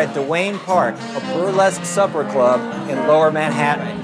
at Duane Park, a burlesque supper club in Lower Manhattan.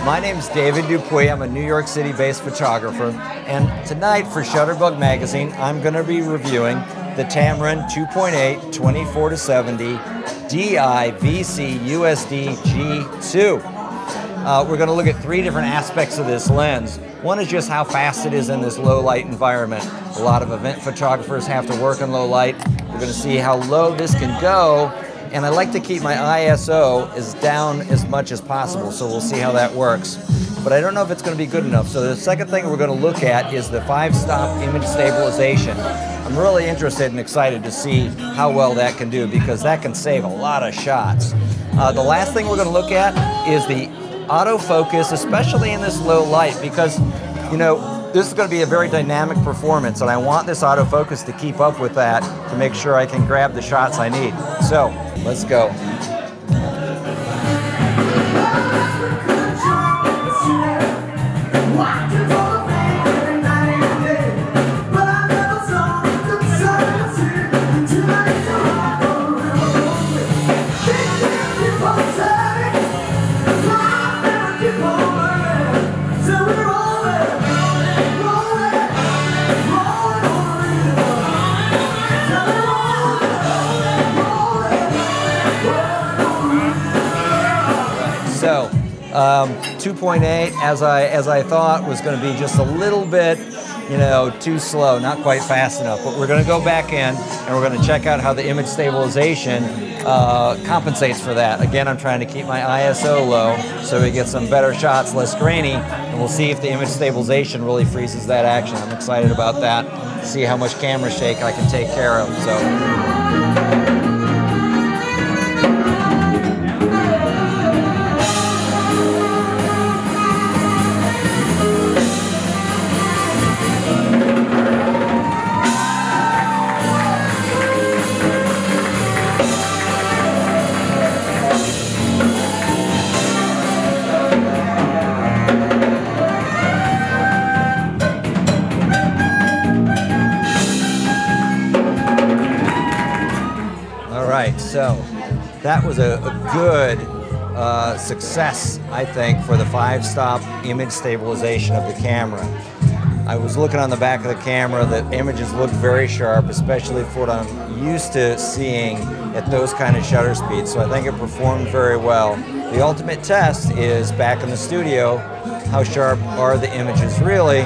My name's David Dupuy. I'm a New York City-based photographer, and tonight for Shutterbug magazine, I'm going to be reviewing the Tamron 2.8 24-70 DI VC USD G2. We're going to look at three different aspects of this lens. One is just how fast it is in this low light environment. A lot of event photographers have to work in low light. We're going to see how low this can go, and I like to keep my ISO as down as much as possible, so we'll see how that works. But I don't know if it's going to be good enough. So the second thing we're going to look at is the 5-stop image stabilization. I'm really interested and excited to see how well that can do, because that can save a lot of shots. The last thing we're going to look at is the autofocus, especially in this low light, because, you know, this is going to be a very dynamic performance, and I want this autofocus to keep up with that to make sure I can grab the shots I need. So, let's go. So, 2.8, as I thought, was going to be just a little bit, you know, too slow, not quite fast enough. But we're going to go back in and we're going to check out how the image stabilization compensates for that. Again, I'm trying to keep my ISO low so we get some better shots, less grainy, and we'll see if the image stabilization really freezes that action. I'm excited about that. See how much camera shake I can take care of. So. So that was a good success, I think, for the 5-stop image stabilization of the camera. I was looking on the back of the camera, the images looked very sharp, especially for what I'm used to seeing at those kind of shutter speeds, so I think it performed very well. The ultimate test is back in the studio, how sharp are the images really,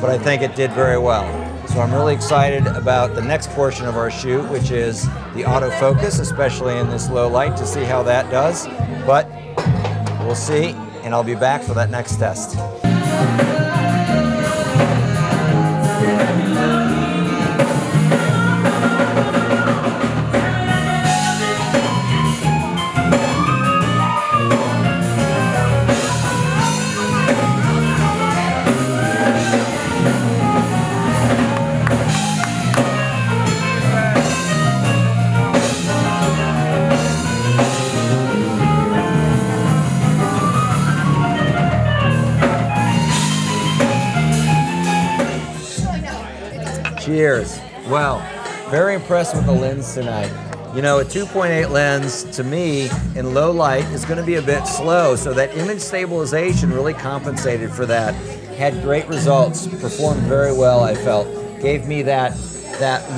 but I think it did very well. So I'm really excited about the next portion of our shoot, which is the autofocus, especially in this low light, to see how that does. But we'll see, and I'll be back for that next test. Cheers. Well, very impressed with the lens tonight. You know, a 2.8 lens, to me, in low light, is going to be a bit slow, so that image stabilization really compensated for that. Had great results, performed very well, I felt. Gave me that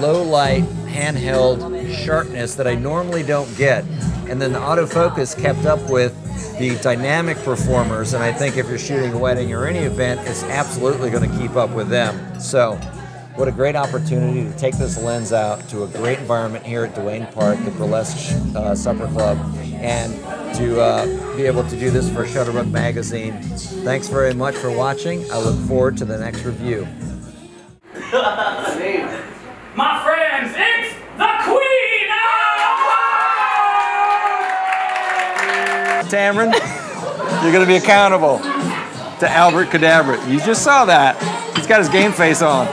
low light, handheld sharpness that I normally don't get. And then the autofocus kept up with the dynamic performers, and I think if you're shooting a wedding or any event, it's absolutely going to keep up with them. So, what a great opportunity to take this lens out to a great environment here at Duane Park, the Burlesque Supper Club, and to be able to do this for Shutterbug magazine. Thanks very much for watching. I look forward to the next review. My friends, it's the Queen! Tamron, you're going to be accountable to Albert Cadabra. You just saw that. He's got his game face on.